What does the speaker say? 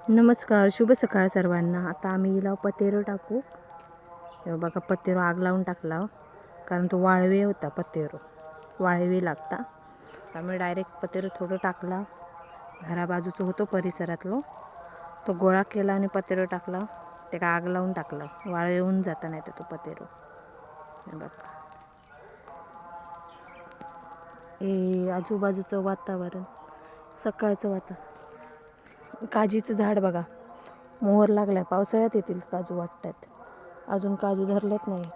नमस्कार, शुभ सकाळ सर्वांना. आता आम्ही हिला पतेरो टाकू. हे बघा, पतेरो आग लावून टाकला कारण तो वाळवे होता. पतेरो वाळवे लागता. त्यामुळे डायरेक्ट पतेरो थोडं टाकला. घराबाजूचं होतो परिसरातलं, तो गोळा केला आणि पतेरो टाकला. ते का आग लावून टाकला, वाळवे होऊन जाता नाही तर तो पतेरो. हे बघा, हे आजूबाजूचं वातावरण, सकाळचं वातावरण. काजीचं झाड बघा, मोहर लागलाय. पावसाळ्यात येतील काजू वाटतात. अजून काजू धरलेत नाही.